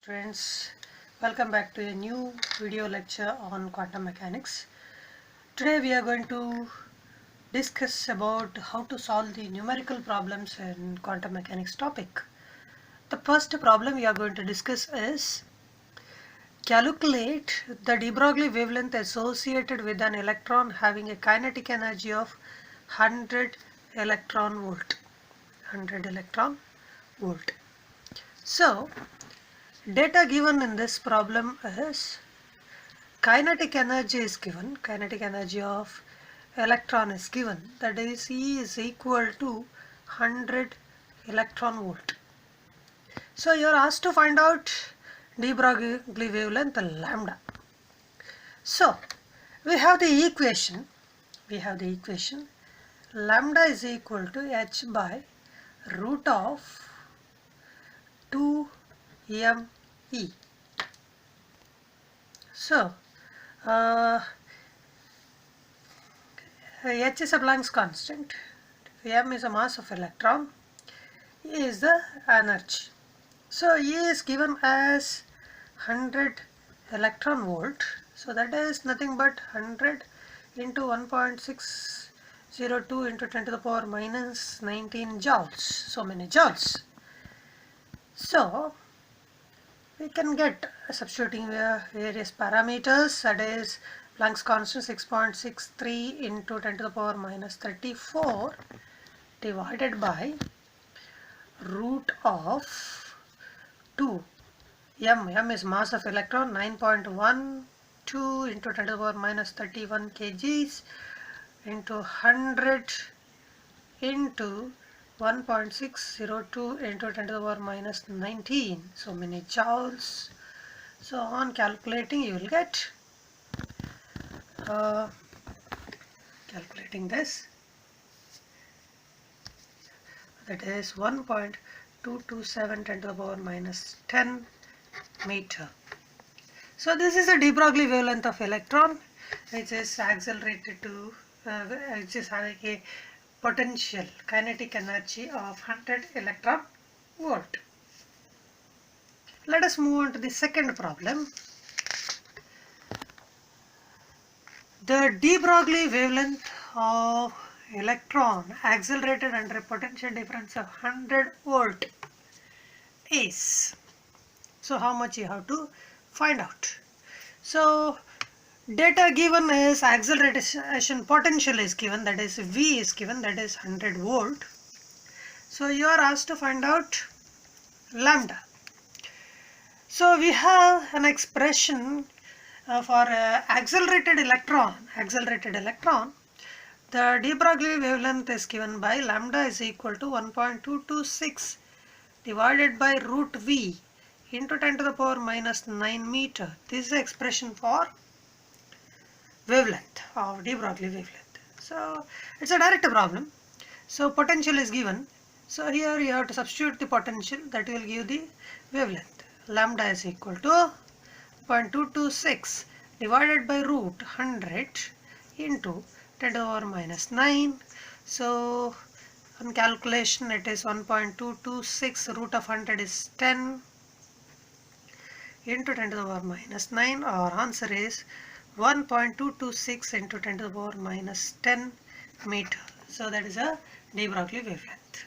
Friends, welcome back to a new video lecture on quantum mechanics. Today we are going to discuss about how to solve the numerical problems in quantum mechanics topic. The first problem we are going to discuss is calculate the de Broglie wavelength associated with an electron having a kinetic energy of 100 electron volt. 100 electron volt. So, data given in this problem is kinetic energy is given, kinetic energy of electron is given, that is E is equal to 100 electron volt. So you are asked to find out de Broglie wavelength lambda. So we have the equation, lambda is equal to h by root of 2me. So h is a Planck's constant, m is a mass of electron, E is the energy. So E is given as 100 electron volt, so that is nothing but 100 into 1.602 into 10 to the power minus 19 joules, so many joules. So we can get, substituting various parameters, that is Planck's constant 6.63 into 10 to the power minus 34 divided by root of 2 m is mass of electron, 9.12 into 10 to the power minus 31 kgs into 100 into 1.602 into 10 to the power minus 19, so many joules. So on calculating you will get calculating this, that is 1.227 10 to the power minus 10 meter. So this is a de Broglie wavelength of electron, which is accelerated to which is having a potential kinetic energy of 100 electron volt. Let us move on to the second problem. The de Broglie wavelength of electron accelerated under a potential difference of 100 volt is, so how much you have to find out. So data given is acceleration potential is given, that is V is given, that is 100 volt. So you are asked to find out lambda. So we have an expression for accelerated electron, the de Broglie wavelength is given by lambda is equal to 1.226 divided by root V into 10 to the power minus 9 meter. This is the expression for wavelength of de Broglie wavelength. So it's a direct problem. So potential is given. So here you have to substitute the potential, that will give the wavelength. Lambda is equal to 0.226 divided by root 100 into 10 to the power minus 9. So on calculation it is 1.226, root of 100 is 10 into 10 to the power minus 9. Our answer is 1.226 into 10 to the power minus 10 meter. So that is a de Broglie wavelength.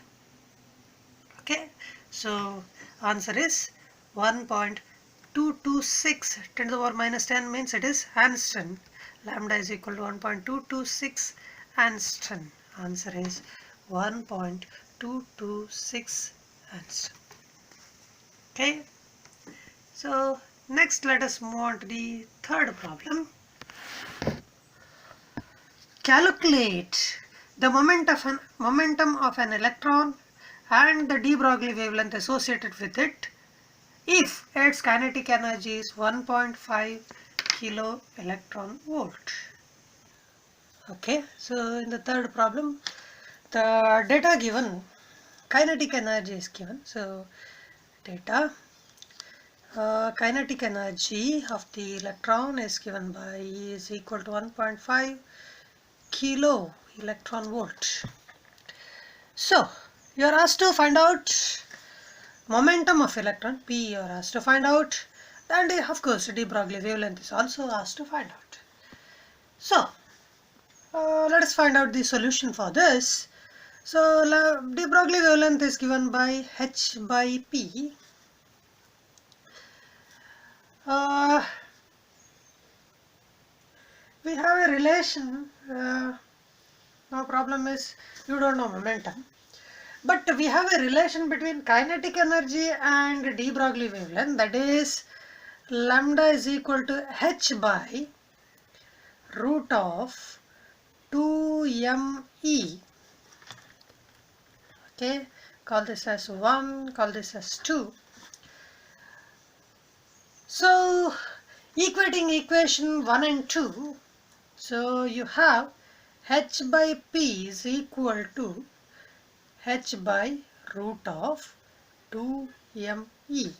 Okay, so answer is 1.226 10 to the power minus 10 means it is Angstrom. Lambda is equal to 1.226 Angstrom. Answer is 1.226 Angstrom. Okay, so next let us move on to the third problem. Calculate the momentum of an electron and the de Broglie wavelength associated with it if its kinetic energy is 1.5 kilo electron volt. Okay, so in the third problem, the data given, kinetic energy is given. So data, kinetic energy of the electron is given by E is equal to 1.5 kilo electron volt. So you are asked to find out momentum of electron P you are asked to find out, and of course de Broglie wavelength is also asked to find out. So let us find out the solution for this. So de Broglie wavelength is given by h by P. We have a relation. No problem is you don't know momentum, but we have a relation between kinetic energy and de Broglie wavelength, that is lambda is equal to h by root of 2me. Okay, call this as 1, call this as 2. So equating equation 1 and 2, so you have h by P is equal to h by root of 2me.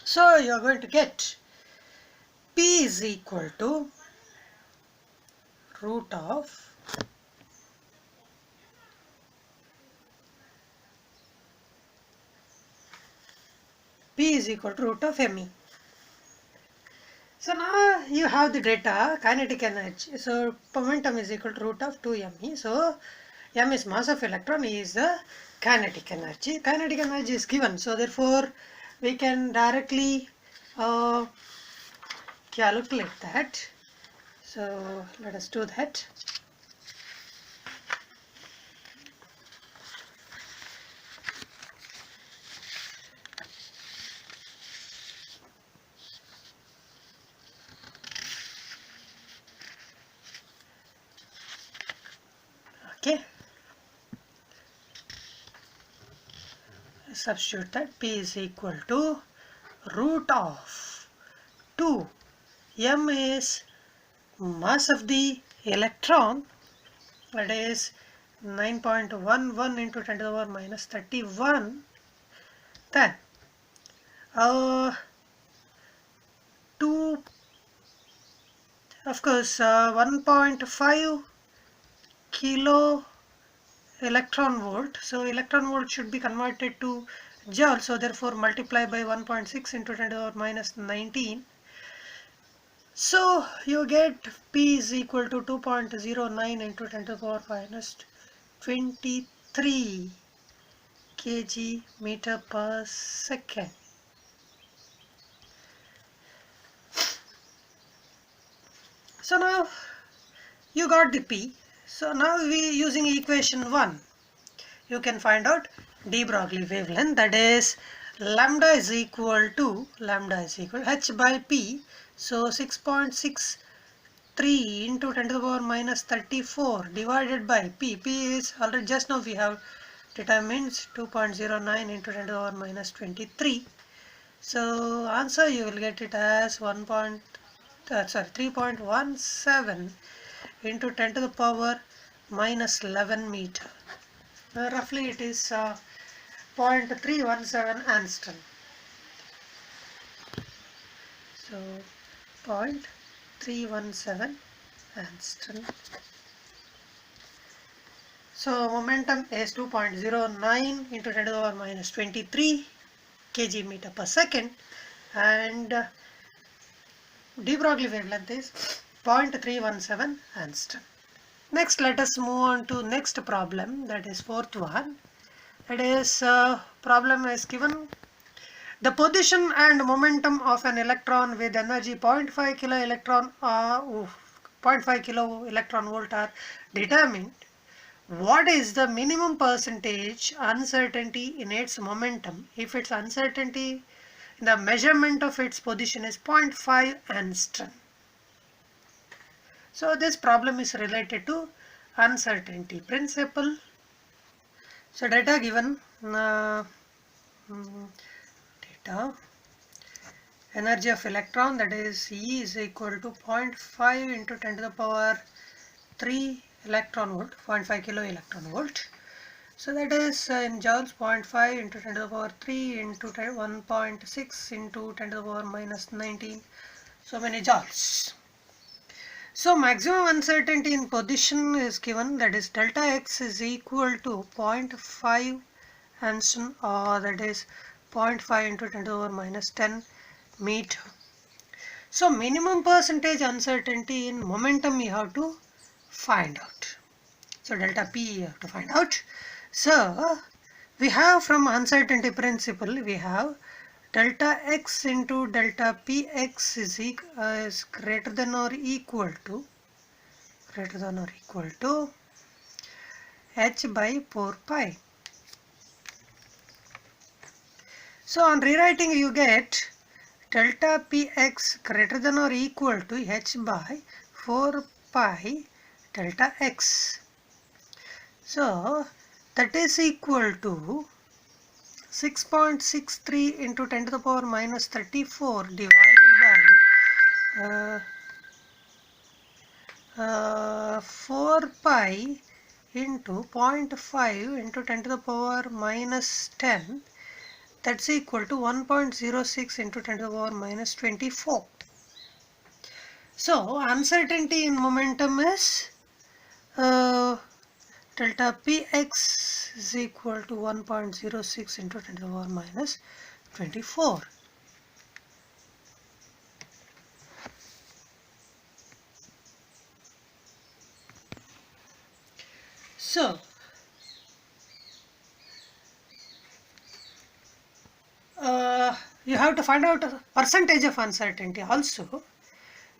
So you are going to get P is equal to root of P is equal to root of me. So now you have the data, kinetic energy. So momentum is equal to root of 2me. So m is mass of electron, E is the kinetic energy. Kinetic energy is given. So therefore we can directly calculate that. So let us do that. Okay. Substitute that P is equal to root of 2. M is mass of the electron, that is 9.11 into 10 to the power minus 31. Then 2, of course 1.5 kilo electron volt. So electron volt should be converted to joule. So therefore multiply by 1.6 into 10 to the power minus 19. So you get P is equal to 2.09 into 10 to the power minus 23 kg meter per second. So now you got the P. So now we using equation 1, you can find out de Broglie wavelength, that is lambda is equal to h by P. So 6.63 into 10 to the power minus 34 divided by P. P is already just now we have determined 2.09 into 10 to the power minus 23. So answer you will get it as 3.17 into 10 to the power minus 11 meter. Roughly it is 0.317 angstrom. So 0.317 angstrom. So momentum is 2.09 into 10 to the power minus 23 kg meter per second, and de Broglie wavelength is 0.317 angstrom. Next, let us move on to next problem, that is fourth one. That is problem is given. The position and momentum of an electron with energy 0.5 kilo electron volt are determined. What is the minimum percentage uncertainty in its momentum if its uncertainty in the measurement of its position is 0.5 angstrom? So this problem is related to uncertainty principle. So data given, data, energy of electron, that is E is equal to 0.5 into 10 to the power 3 electron volt, 0.5 kilo electron volt. So that is in joules 0.5 into 10 to the power 3 into 1.6 into 10 to the power minus 19, so many joules. So maximum uncertainty in position is given, that is delta x is equal to 0.5 Angstrom, or that is 0.5 into 10 to the power minus 10 meter. So minimum percentage uncertainty in momentum you have to find out. So delta P you have to find out. So we have from uncertainty principle, we have delta X into delta Px is greater than or equal to h by 4 pi. So on rewriting you get delta Px greater than or equal to h by 4 pi delta x. So that is equal to 6.63 into 10 to the power minus 34 divided by 4 pi into 0.5 into 10 to the power minus 10. That's equal to 1.06 into 10 to the power minus 24. So uncertainty in momentum is delta Px is equal to 1.06 into 10 to the power minus 24. So you have to find out a percentage of uncertainty also,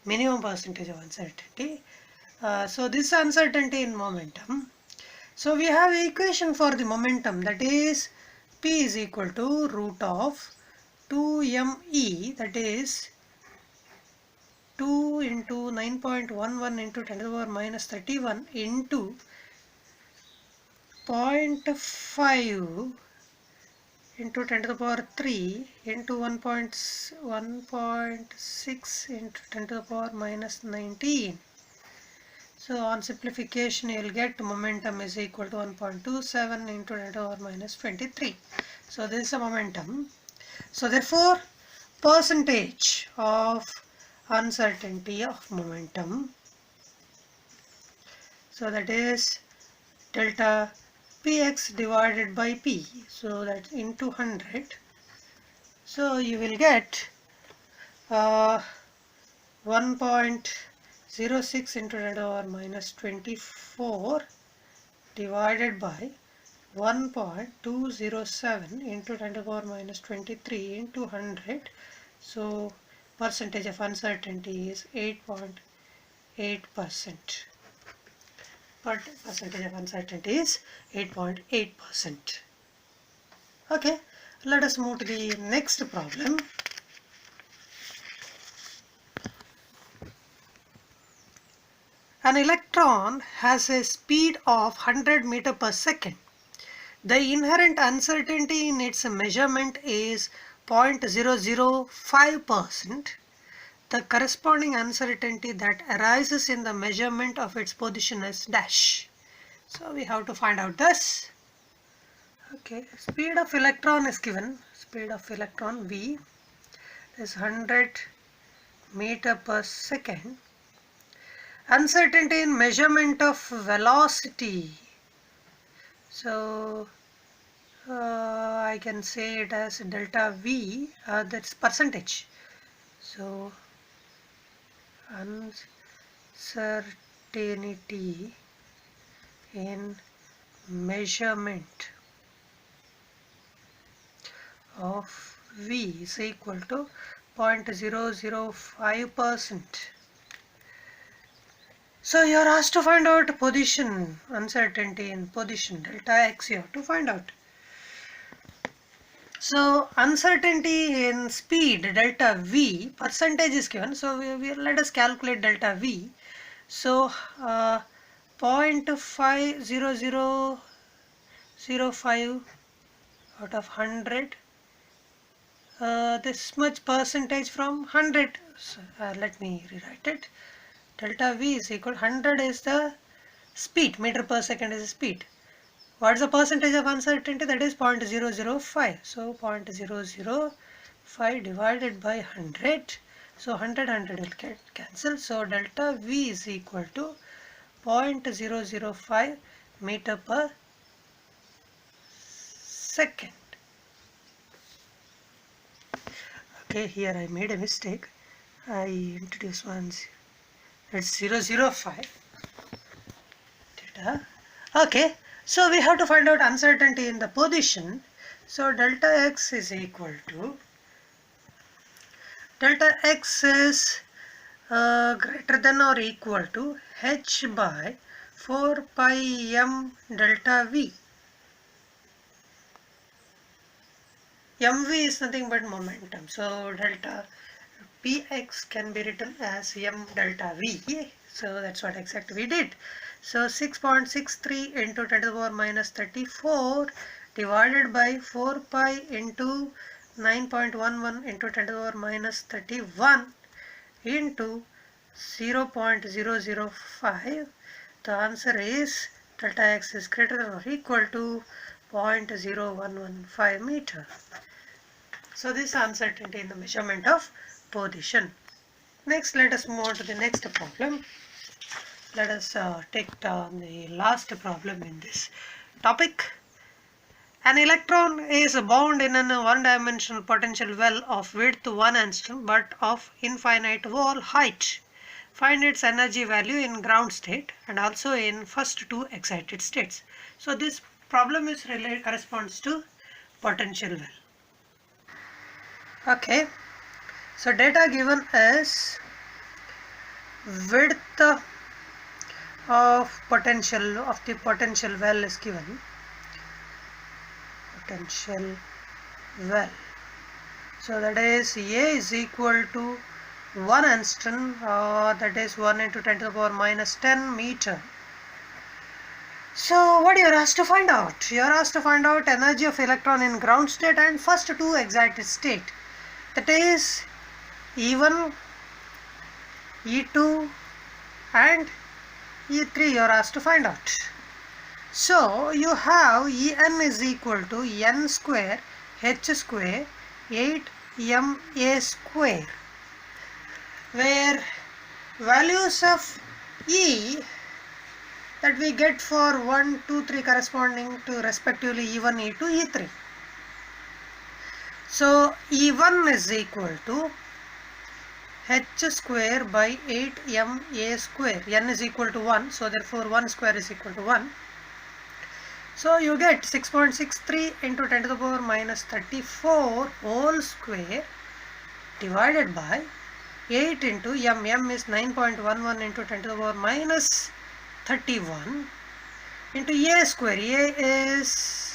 minimum percentage of uncertainty. So this uncertainty in momentum. So we have equation for the momentum, that is P is equal to root of 2me, that is 2 into 9.11 into 10 to the power minus 31 into 0.5 into 10 to the power 3 into 1.6 into 10 to the power minus 19. So on simplification you will get momentum is equal to 1.27 into 10 to the power minus 23. So this is the momentum. So therefore percentage of uncertainty of momentum, so that is delta Px divided by P, so that's into 100. So you will get 1.06 into 10 to the power minus 24 divided by 1.207 into 10 to the power minus 23 into 100. So percentage of uncertainty is 8.8%. But percentage of uncertainty is 8.8%. Okay, let us move to the next problem. An electron has a speed of 100 meters per second. The inherent uncertainty in its measurement is 0.005%. The corresponding uncertainty that arises in the measurement of its position is dash. So we have to find out this. Okay, speed of electron is given. Speed of electron v is 100 meter per second. Uncertainty in measurement of velocity. So I can say it as delta v, that's percentage. So uncertainty in measurement of v is equal to 0.005%. So you are asked to find out position, uncertainty in position, delta x you have to find out. So uncertainty in speed, delta v, percentage is given. So let us calculate delta v. So 0.50005 out of 100. This much percentage from 100. So, let me rewrite it. Delta v is equal, 100 is the speed, meter per second is the speed. What is the percentage of uncertainty? That is 0.005. So 0.005 divided by 100. So 100 will get cancelled. So delta v is equal to 0.005 meter per second. Okay, here I made a mistake. I introduced one. It's 005 theta. Okay, so we have to find out uncertainty in the position. So delta x is equal to delta x is greater than or equal to h by 4 pi m delta v. mv is nothing but momentum, so delta px can be written as m delta v. So that's what exactly we did. So 6.63 into 10 to the power minus 34 divided by 4 pi into 9.11 into 10 to the power minus 31 into 0.005. The answer is delta x is greater than or equal to 0.0115 meter. So this is uncertainty in the measurement of position. Next, let us move on to the next problem. Let us take down the last problem in this topic. An electron is bound in a one-dimensional potential well of width 1 angstrom but of infinite wall height. Find its energy value in ground state and also in first two excited states. So this problem is corresponds to potential well. Okay, so data given is width of the potential well is given. Potential well. So that is A is equal to 1 angstrom, that is 1 into 10 to the power minus 10 meter. So what you are asked to find out? You are asked to find out energy of electron in ground state and first two excited state. That is E1, E2 and E3 you are asked to find out. So you have En is equal to n square h square 8ma square, where values of E that we get for 1, 2, 3 corresponding to respectively E1, E2, E3. So E1 is equal to h square by 8ma square. N is equal to 1, so therefore 1 square is equal to 1. So you get 6.63 into 10 to the power minus 34 whole square divided by 8 into m. M is 9.11 into 10 to the power minus 31 into a square. A is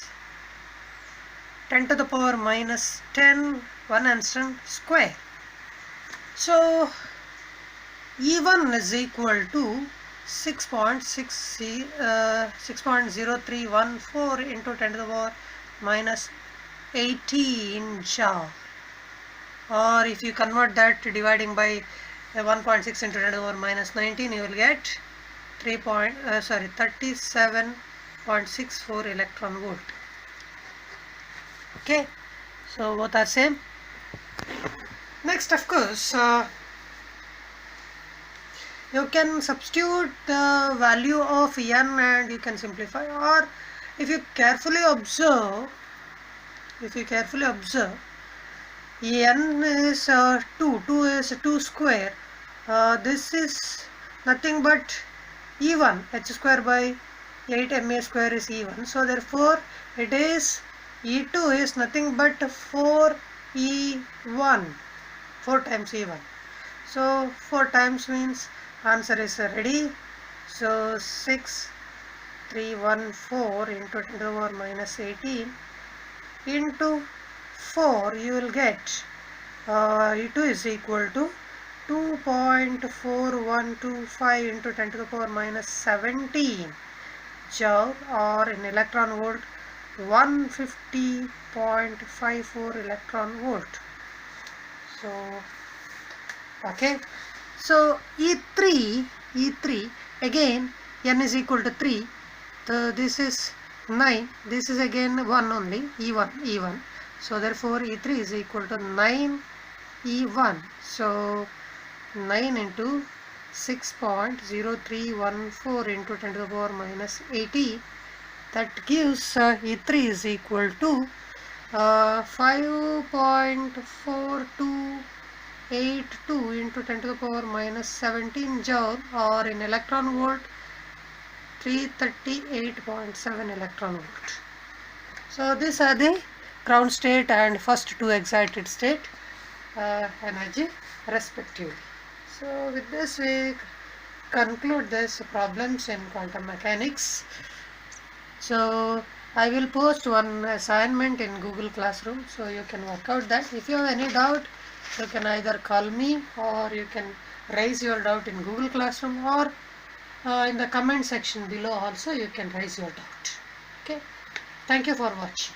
10 to the power minus 10, 1 angstrom square. So E1 is equal to 6.0314 into 10 to the power minus 18 joule. Or if you convert that to dividing by 1.6 into 10 to the power minus 19, you will get 37.64 electron volt. Okay, so both are same. Next, of course, you can substitute the value of n and you can simplify, or if you carefully observe, n is 2 is 2 square, this is nothing but E1, h square by 8ma square is E1, so therefore it is E2 is nothing but 4E1, 4 times E1. So 4 times means answer is ready. So 6314 into 10 to the power minus 18 into 4, you will get E2 is equal to 2.4125 into 10 to the power minus 17 joule, or in electron volt 150.54 electron volt. So okay, so E3 again, n is equal to 3, so this is 9, this is again 1 only, E1, so therefore E3 is equal to 9 E1. So 9 into 6.0314 into 10 to the power minus 80 that gives E3 is equal to 5.4282 into 10 to the power minus 17 joule, or in electron volt 338.7 electron volt. So these are the ground state and first two excited state energy respectively. So with this we conclude this problems in quantum mechanics. So I will post one assignment in Google Classroom, so you can work out that. If you have any doubt, you can either call me or you can raise your doubt in Google Classroom, or in the comment section below also you can raise your doubt. Okay, thank you for watching.